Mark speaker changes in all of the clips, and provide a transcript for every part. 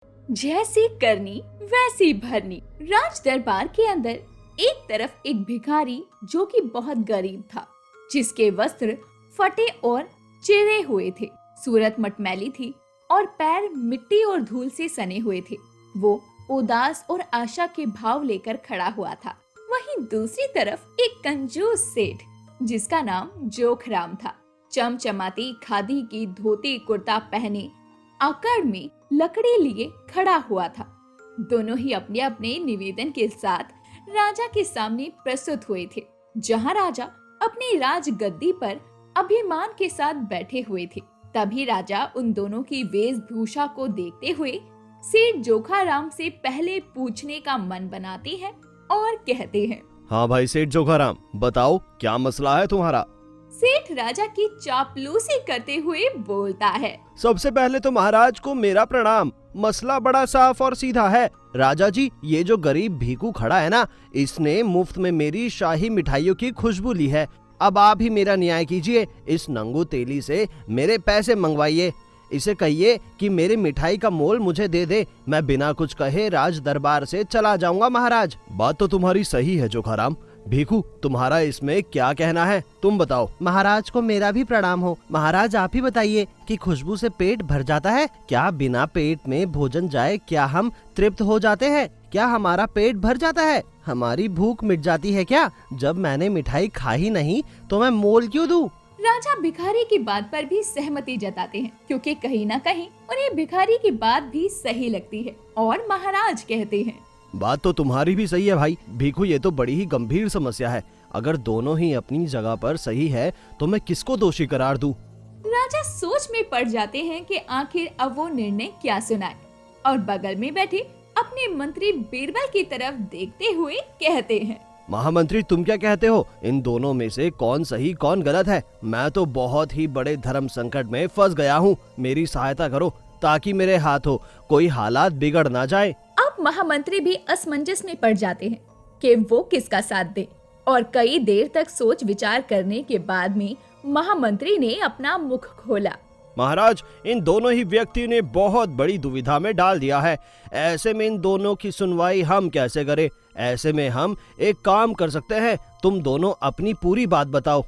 Speaker 1: जैसी करनी वैसी भरनी। राज दरबार के अंदर एक तरफ एक भिखारी जो कि बहुत गरीब था, जिसके वस्त्र फटे और चिरे हुए थे, सूरत मटमैली थी और पैर मिट्टी और धूल से सने हुए थे। वो उदास और आशा के भाव लेकर खड़ा हुआ था। वहीं दूसरी तरफ एक कंजूस सेठ, जिसका नाम जोखराम था, चमचमाती खादी की धोती कुर्ता पहने आकड़ में लकड़ी लिए खड़ा हुआ था। दोनों ही अपने अपने निवेदन के साथ राजा के सामने प्रस्तुत हुए थे, जहां राजा अपनी राज गद्दी पर अभिमान के साथ बैठे हुए थे। तभी राजा उन दोनों की वेशभूषा को देखते हुए सेठ जोखाराम से पहले पूछने का मन बनाते हैं और कहते हैं,
Speaker 2: हाँ भाई सेठ जोखाराम, बताओ क्या मसला है तुम्हारा।
Speaker 1: सेठ राजा की चापलूसी करते हुए बोलता है,
Speaker 2: सबसे पहले तो महाराज को मेरा प्रणाम। मसला बड़ा साफ और सीधा है। राजा जी, ये जो गरीब भीखू खड़ा है ना, इसने मुफ्त में मेरी शाही मिठाइयों की खुशबू ली है। अब आप ही मेरा न्याय कीजिए। इस नंगू तेली से मेरे पैसे मंगवाइए। इसे कहिए कि मेरी मिठाई का मोल मुझे दे दे। मैं बिना कुछ कहे राज दरबार से चला जाऊंगा महाराज। बात तो तुम्हारी सही है जोखाराम। भीखू, तुम्हारा इसमें क्या कहना है, तुम बताओ। महाराज को मेरा भी प्रणाम हो। महाराज आप ही बताइए कि खुशबू से पेट भर जाता है क्या? बिना पेट में भोजन जाए क्या हम तृप्त हो जाते हैं? क्या हमारा पेट भर जाता है? हमारी भूख मिट जाती है क्या? जब मैंने मिठाई खा ही नहीं तो मैं मोल क्यों दूं?
Speaker 1: राजा भिखारी की बात पर भी सहमति जताते हैं, क्योंकि कहीं न कहीं उन्हें भिखारी की बात भी सही लगती है। और महाराज कहते हैं,
Speaker 2: बात तो तुम्हारी भी सही है भाई भीखू, ये तो बड़ी ही गंभीर समस्या है। अगर दोनों ही अपनी जगह पर सही है तो मैं किसको दोषी करार दूं?
Speaker 1: राजा सोच में पड़ जाते हैं कि आखिर अब वो निर्णय क्या सुनाए, और बगल में बैठे अपने मंत्री बीरबल की तरफ देखते हुए कहते हैं,
Speaker 2: महामंत्री तुम क्या कहते हो? इन दोनों में से कौन सही कौन गलत है? मैं तो बहुत ही बड़े धर्म संकट में फंस गया हूँ। मेरी सहायता करो ताकि मेरे हाथों कोई हालात बिगड़ ना जाए।
Speaker 1: अब महामंत्री भी असमंजस में पड़ जाते हैं कि वो किसका साथ दे, और कई देर तक सोच विचार करने के बाद में महामंत्री ने अपना मुख खोला।
Speaker 2: महाराज, इन दोनों ही व्यक्ति ने बहुत बड़ी दुविधा में डाल दिया है। ऐसे में इन दोनों की सुनवाई हम कैसे करें? ऐसे में हम एक काम कर सकते हैं, तुम दोनों अपनी पूरी बात बताओ।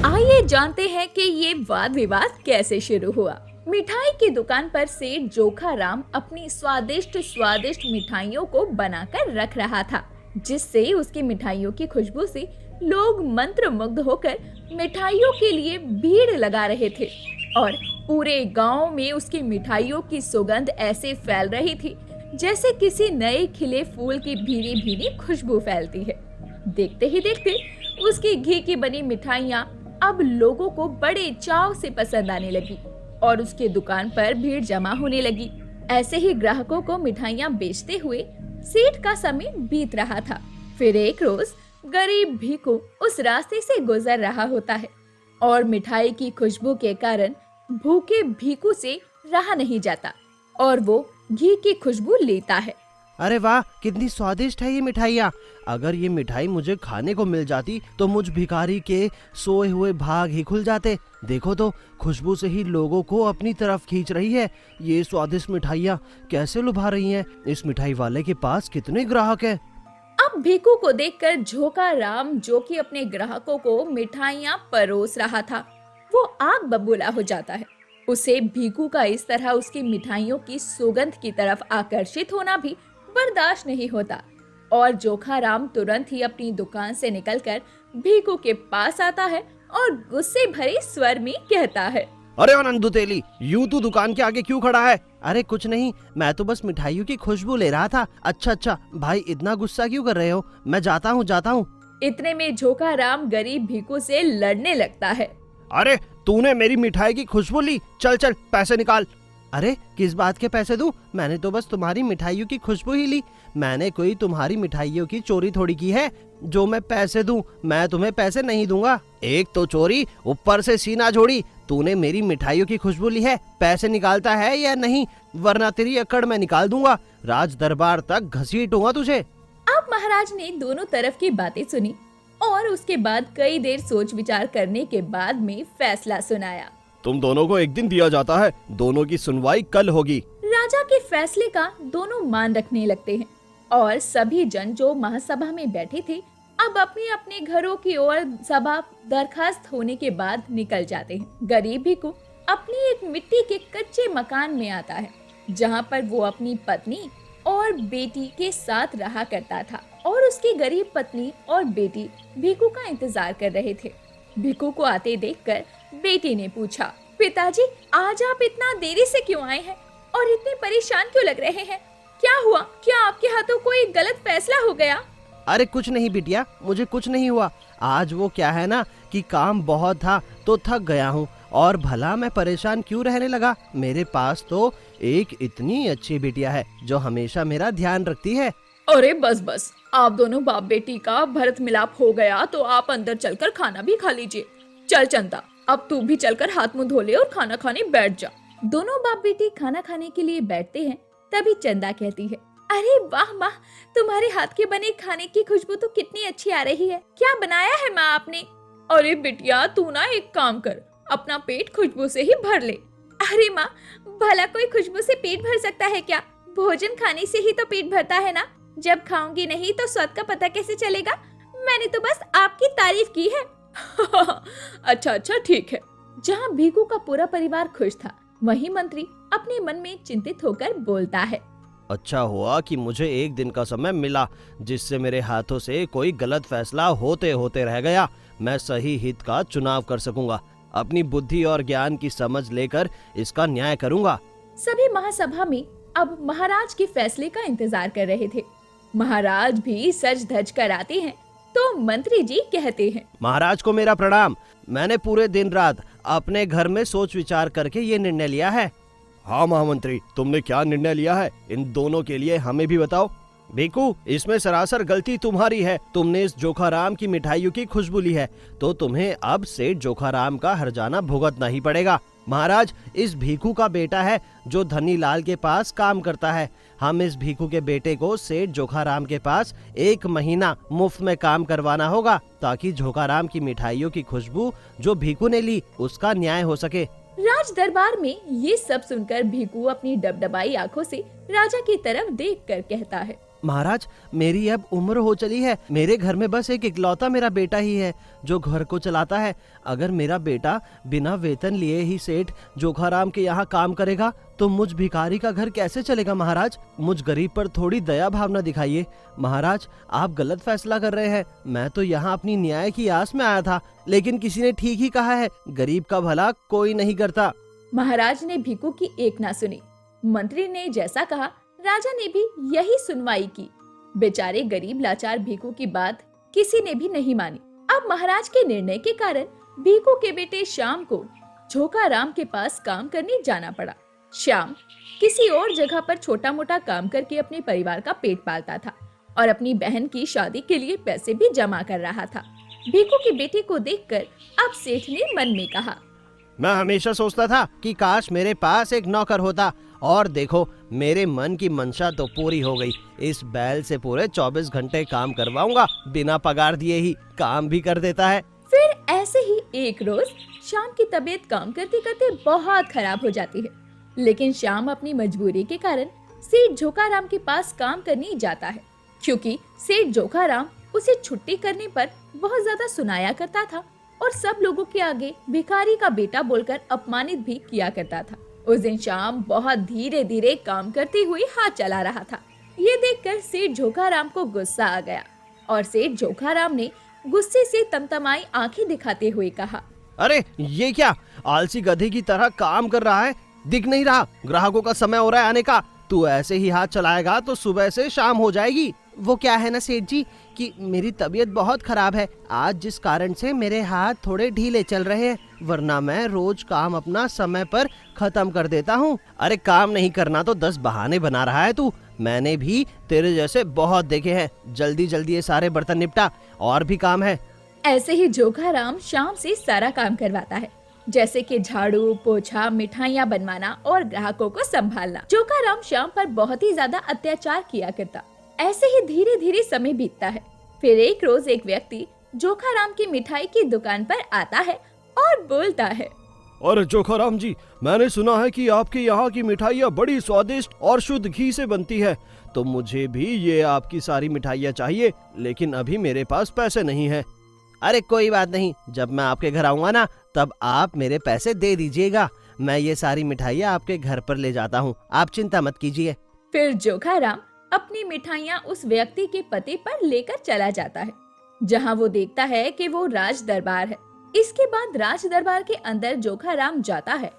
Speaker 1: आइए जानते हैं कि ये वाद विवाद कैसे शुरू हुआ। मिठाई की दुकान पर सेठ जोखाराम अपनी स्वादिष्ट स्वादिष्ट मिठाइयों को बनाकर रख रहा था, जिससे उसकी मिठाइयों की खुशबू से लोग मंत्रमुग्ध होकर मिठाइयों के लिए भीड़ लगा रहे थे, और पूरे गांव में उसकी मिठाइयों की सुगंध ऐसे फैल रही थी जैसे किसी नए खिले फूल की भीनी भीनी खुशबू फैलती है। देखते ही देखते उसकी घी की बनी मिठाइयाँ अब लोगों को बड़े चाव से पसंद आने लगी और उसके दुकान पर भीड़ जमा होने लगी। ऐसे ही ग्राहकों को मिठाइयाँ बेचते हुए सेठ का समय बीत रहा था। फिर एक रोज गरीब भीखू उस रास्ते से गुजर रहा होता है और मिठाई की खुशबू के कारण भूखे भीखू से रहा नहीं जाता और वो घी की खुशबू लेता है।
Speaker 2: अरे वाह, कितनी स्वादिष्ट है ये मिठाइयाँ। अगर ये मिठाई मुझे खाने को मिल जाती तो मुझ भिखारी के सोए हुए भाग ही खुल जाते। देखो तो, खुशबू से ही लोगों को अपनी तरफ खींच रही है। ये स्वादिष्ट मिठाइयाँ कैसे लुभा रही हैं। इस मिठाई वाले के पास कितने ग्राहक हैं।
Speaker 1: अब भीखू को देखकर जोखाराम, जो कि अपने ग्राहकों को मिठाइयाँ परोस रहा था, वो आग बबूला हो जाता है। उसे भीखू का इस तरह उसकी मिठाइयों की सुगंध की तरफ आकर्षित होना भी बर्दाश्त नहीं होता, और जोखाराम तुरंत ही अपनी दुकान से निकलकर भीखू के पास आता है और गुस्से भरे स्वर में कहता है,
Speaker 2: अरे नंदू तेली, यूं तू दुकान के आगे क्यों खड़ा है? अरे कुछ नहीं, मैं तो बस मिठाइयों की खुशबू ले रहा था। अच्छा भाई, इतना गुस्सा क्यों कर रहे हो? मैं जाता हूँ।
Speaker 1: इतने में जोखाराम गरीब भीखू से लड़ने लगता है।
Speaker 2: अरे तूने मेरी मिठाई की खुशबू ली, चल पैसे निकाल। अरे किस बात के पैसे दूं? मैंने तो बस तुम्हारी मिठाइयों की खुशबू ही ली। मैंने कोई तुम्हारी मिठाइयों की चोरी थोड़ी की है जो मैं पैसे दूं। मैं तुम्हें पैसे नहीं दूंगा। एक तो चोरी, ऊपर से सीना जोड़ी। तूने मेरी मिठाइयों की खुशबू ली है, पैसे निकालता है या नहीं, वरना तेरी अकड़ मैं निकाल दूंगा। राज दरबार तक घसीटूंगा तुझे।
Speaker 1: अब महाराज ने दोनों तरफ की बातें सुनी और उसके बाद कई देर सोच विचार करने के बाद में फैसला सुनाया।
Speaker 2: तुम दोनों को एक दिन दिया जाता है, दोनों की सुनवाई कल होगी।
Speaker 1: राजा के फैसले का दोनों मान रखने लगते हैं और सभी जन जो महासभा में बैठे थे अब अपने अपने घरों की ओर सभा दरखास्त होने के बाद निकल जाते हैं। गरीब भिखू अपनी एक मिट्टी के कच्चे मकान में आता है जहां पर वो अपनी पत्नी और बेटी के साथ रहा करता था और उसकी गरीब पत्नी और बेटी भिखू का इंतजार कर रहे थे। भिखू को आते देखकर बेटी ने पूछा, पिताजी आज आप इतना देरी से क्यों आए हैं और इतने परेशान क्यों लग रहे हैं? क्या हुआ? क्या आपके हाथों कोई गलत फैसला हो गया?
Speaker 2: अरे कुछ नहीं बिटिया, मुझे कुछ नहीं हुआ। आज वो क्या है ना कि काम बहुत था तो थक गया हूँ और भला मैं परेशान क्यों रहने लगा। मेरे पास तो एक इतनी अच्छी बिटिया है जो हमेशा मेरा ध्यान रखती है।
Speaker 1: अरे बस बस, आप दोनों बाप बेटी का भरत मिलाप हो गया तो आप अंदर चलकर खाना भी खा लीजिए। चल चंदा, अब तू भी चलकर हाथ मुंह धो ले और खाना खाने बैठ जा। दोनों बाप बेटी खाना खाने के लिए बैठते हैं। तभी चंदा कहती है, अरे वाह माँ, तुम्हारे हाथ के बने खाने की खुशबू तो कितनी अच्छी आ रही है। क्या बनाया है माँ आपने? अरे बिटिया तू ना एक काम कर, अपना पेट खुशबू से ही भर ले। अरे माँ, भला कोई खुशबू से पेट भर सकता है क्या? भोजन खाने से ही तो पेट भरता है ना। जब खाऊंगी नहीं तो स्वाद का पता कैसे चलेगा? मैंने तो बस आपकी तारीफ की है। अच्छा ठीक है। जहाँ भिखू का पूरा परिवार खुश था वहीं मंत्री अपने मन में चिंतित होकर बोलता है,
Speaker 2: अच्छा हुआ कि मुझे एक दिन का समय मिला जिससे मेरे हाथों से कोई गलत फैसला होते होते रह गया। मैं सही हित का चुनाव कर सकूंगा। अपनी बुद्धि और ज्ञान की समझ लेकर इसका न्याय करूंगा।
Speaker 1: सभी महासभा में अब महाराज के फैसले का इंतजार कर रहे थे। महाराज भी सज धज कर आते हैं तो मंत्री जी कहते हैं,
Speaker 2: महाराज को मेरा प्रणाम। मैंने पूरे दिन रात अपने घर में सोच विचार करके ये निर्णय लिया है। हाँ महामंत्री, तुमने क्या निर्णय लिया है? इन दोनों के लिए हमें भी बताओ। भिखू, इसमें सरासर गलती तुम्हारी है। तुमने इस जोखाराम की मिठाइयों की खुशबू ली है तो तुम्हें अब सेठ जोखाराम का हर्जाना भुगतना ही पड़ेगा। महाराज, इस भिखू का बेटा है जो धनी लाल के पास काम करता है। हम इस भिखू के बेटे को सेठ जोखाराम के पास 1 महीना मुफ्त में काम करवाना होगा ताकि जोखाराम की मिठाइयों की खुशबू जो भिखू ने ली उसका न्याय हो सके।
Speaker 1: राज दरबार में ये सब सुनकर भिखू अपनी डबडबाई आंखों से राजा की तरफ देखकर कहता है,
Speaker 2: महाराज, मेरी अब उम्र हो चली है। मेरे घर में बस एक इकलौता मेरा बेटा ही है जो घर को चलाता है। अगर मेरा बेटा बिना वेतन लिए ही सेठ जोखाराम के यहाँ काम करेगा तो मुझ भिखारी का घर कैसे चलेगा? महाराज, मुझ गरीब पर थोड़ी दया भावना दिखाइए। महाराज, आप गलत फैसला कर रहे हैं। मैं तो यहाँ अपनी न्याय की आस में आया था, लेकिन किसी ने ठीक ही कहा है, गरीब का भला कोई नहीं करता।
Speaker 1: महाराज ने भिखू की एक ना सुनी। मंत्री ने जैसा कहा राजा ने भी यही सुनवाई की। बेचारे गरीब लाचार भिखू की बात किसी ने भी नहीं मानी। अब महाराज के निर्णय के कारण भिखू के बेटे श्याम को जोखाराम के पास काम करने जाना पड़ा। श्याम किसी और जगह पर छोटा मोटा काम करके अपने परिवार का पेट पालता था और अपनी बहन की शादी के लिए पैसे भी जमा कर रहा था। भिखू के बेटे को देखकर अब सेठ ने मन में कहा,
Speaker 2: मैं हमेशा सोचता था कि काश मेरे पास एक नौकर होता और देखो मेरे मन की मंशा तो पूरी हो गई। इस बैल से पूरे 24 घंटे काम करवाऊंगा, बिना पगार दिए ही काम भी कर देता है।
Speaker 1: फिर ऐसे ही एक रोज श्याम की तबीयत काम करते करते बहुत खराब हो जाती है, लेकिन श्याम अपनी मजबूरी के कारण सेठ जोखाराम के पास काम करने जाता है क्योंकि सेठ जोखाराम उसे छुट्टी करने पर बहुत ज्यादा सुनाया करता था और सब लोगों के आगे भिखारी का बेटा बोलकर अपमानित भी किया करता था। उस दिन शाम बहुत धीरे धीरे काम करती हुई हाथ चला रहा था। ये देखकर सेठ जोखाराम को गुस्सा आ गया और सेठ जोखाराम ने गुस्से से तमतमाई आंखें दिखाते हुए कहा,
Speaker 2: अरे ये क्या आलसी गधे की तरह काम कर रहा है? दिख नहीं रहा ग्राहकों का समय हो रहा है आने का? तू ऐसे ही हाथ चलाएगा तो सुबह से शाम हो जाएगी। वो क्या है ना सेठ जी कि मेरी तबीयत बहुत खराब है आज, जिस कारण से मेरे हाथ थोड़े ढीले चल रहे हैं, वरना मैं रोज काम अपना समय पर खत्म कर देता हूँ। अरे काम नहीं करना तो 10 बहाने बना रहा है तू। मैंने भी तेरे जैसे बहुत देखे हैं। जल्दी जल्दी ये सारे बर्तन निपटा, और भी काम है।
Speaker 1: ऐसे ही जोखाराम शाम से सारा काम करवाता है, जैसे कि झाड़ू पोछा, मिठाइयाँ बनवाना और ग्राहकों को संभालना। जोखाराम शाम पर बहुत ही ज्यादा अत्याचार किया करता। ऐसे ही धीरे धीरे समय बीतता है। फिर एक रोज एक व्यक्ति जोखाराम की मिठाई की दुकान पर आता है और बोलता है,
Speaker 2: और जोखाराम जी, मैंने सुना है कि आपके यहाँ की मिठाइयाँ बड़ी स्वादिष्ट और शुद्ध घी से बनती है, तो मुझे भी ये आपकी सारी मिठाइयाँ चाहिए, लेकिन अभी मेरे पास पैसे नहीं है। अरे कोई बात नहीं, जब मैं आपके घर आऊंगा ना, तब आप मेरे पैसे दे दीजिएगा। मैं ये सारी मिठाइयाँ आपके घर पर ले जाता हूँ, आप चिंता मत कीजिए।
Speaker 1: फिर जोखाराम अपनी मिठाइयाँ उस व्यक्ति के पते पर लेकर चला जाता है, जहाँ वो देखता है कि वो राज दरबार है। इसके बाद राज दरबार के अंदर जोखाराम जाता है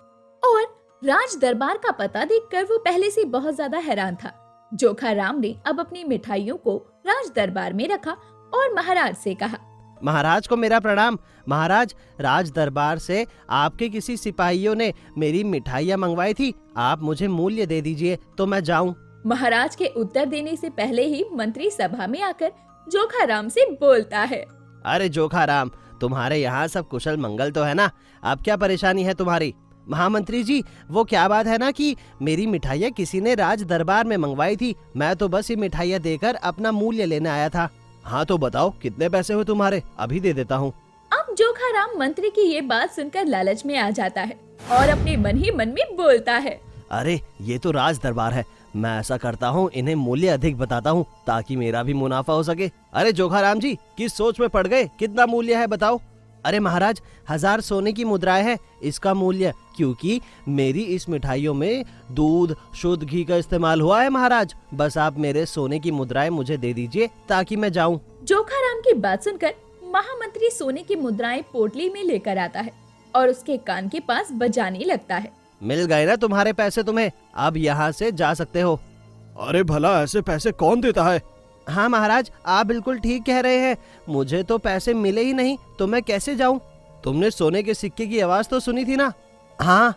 Speaker 1: और राज दरबार का पता देखकर वो पहले से बहुत ज्यादा हैरान था। जोखाराम ने अब अपनी मिठाइयों को राज दरबार में रखा और महाराज से कहा,
Speaker 2: महाराज को मेरा प्रणाम। महाराज, राज दरबार से आपके किसी सिपाहियों ने मेरी मिठाइयाँ मंगवाई थी, आप मुझे मूल्य दे दीजिए तो मैं जाऊँ।
Speaker 1: महाराज के उत्तर देने से पहले ही मंत्री सभा में आकर जोखाराम से बोलता है,
Speaker 2: अरे जोखाराम, तुम्हारे यहाँ सब कुशल मंगल तो है ना? अब क्या परेशानी है तुम्हारी? महामंत्री जी, वो क्या बात है ना कि मेरी मिठाइयाँ किसी ने राज दरबार में मंगवाई थी, मैं तो बस ये मिठाइयाँ देकर अपना मूल्य लेने आया था। हाँ तो बताओ कितने पैसे हुए तुम्हारे, अभी दे देता हूँ।
Speaker 1: अब जोखाराम मंत्री की ये बात सुनकर लालच में आ जाता है और अपने मन ही मन में बोलता है,
Speaker 2: अरे ये तो राज दरबार है, मैं ऐसा करता हूँ, इन्हें मूल्य अधिक बताता हूँ ताकि मेरा भी मुनाफा हो सके। अरे जोखाराम जी, किस सोच में पड़ गए? कितना मूल्य है बताओ। अरे महाराज, 1000 सोने की मुद्राएं है इसका मूल्य, क्योंकि मेरी इस मिठाइयों में दूध शुद्ध घी का इस्तेमाल हुआ है महाराज। बस आप मेरे सोने की मुद्राएं मुझे दे दीजिए ताकि मैं जाऊं।
Speaker 1: जोखाराम की बात सुनकर महामंत्री सोने की मुद्राएं पोटली में लेकर आता है और उसके कान के पास बजाने लगता है।
Speaker 2: मिल गए ना तुम्हारे पैसे तुम्हें, अब यहाँ से जा सकते हो। अरे भला ऐसे पैसे कौन देता है? हाँ महाराज, आप बिल्कुल ठीक कह रहे हैं, मुझे तो पैसे मिले ही नहीं तो मैं कैसे जाऊं? तुमने सोने के सिक्के की आवाज तो सुनी थी ना? हाँ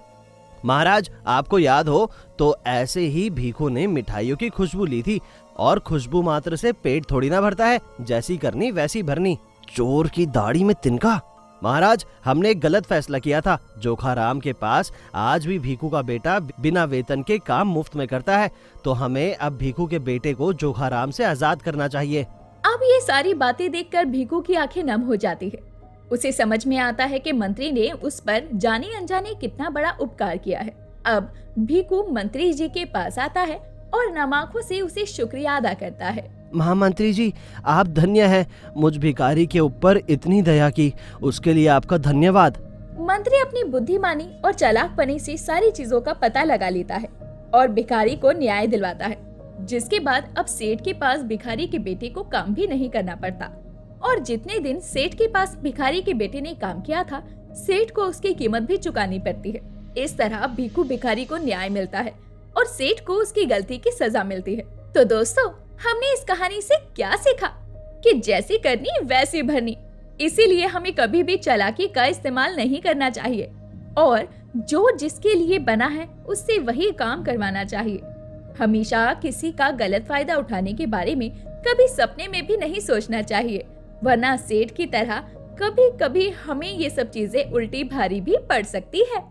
Speaker 2: महाराज, आपको याद हो तो ऐसे ही भीखू ने मिठाइयों की खुशबू ली थी, और खुशबू मात्र से पेट थोड़ी ना भरता है, जैसी करनी वैसी भरनी। चोर की दाढ़ी में तिनका। महाराज, हमने एक गलत फैसला किया था। जोखाराम के पास आज भी भीखू का बेटा बिना वेतन के काम मुफ्त में करता है, तो हमें अब भीखू के बेटे को जोखाराम से आजाद करना चाहिए।
Speaker 1: अब ये सारी बातें देखकर भीखू की आंखें नम हो जाती है। उसे समझ में आता है कि मंत्री ने उस पर जाने अनजाने कितना बड़ा उपकार किया है। अब भीखू मंत्री जी के पास आता है और नम आंखों से उसे शुक्रिया अदा करता है।
Speaker 2: महामंत्री जी, आप धन्य हैं, मुझ भिखारी के ऊपर इतनी दया की, उसके लिए आपका धन्यवाद।
Speaker 1: मंत्री अपनी बुद्धिमानी और चालाकपनी से सारी चीजों का पता लगा लेता है और भिखारी को न्याय दिलवाता है, जिसके बाद अब सेठ के पास भिखारी के बेटे को काम भी नहीं करना पड़ता। और जितने दिन सेठ के पास भिखारी के बेटे ने काम किया था, सेठ को उसकी कीमत भी चुकानी पड़ती है। इस तरह भीखू भिखारी को न्याय मिलता है और सेठ को उसकी गलती की सजा मिलती है। तो दोस्तों, हमने इस कहानी से क्या सीखा कि जैसी करनी वैसी भरनी। इसीलिए हमें कभी भी चालाकी का इस्तेमाल नहीं करना चाहिए और जो जिसके लिए बना है उससे वही काम करवाना चाहिए। हमेशा किसी का गलत फायदा उठाने के बारे में कभी सपने में भी नहीं सोचना चाहिए, वरना सेठ की तरह कभी कभी हमें ये सब चीजें उल्टी भारी भी पड़ सकती है।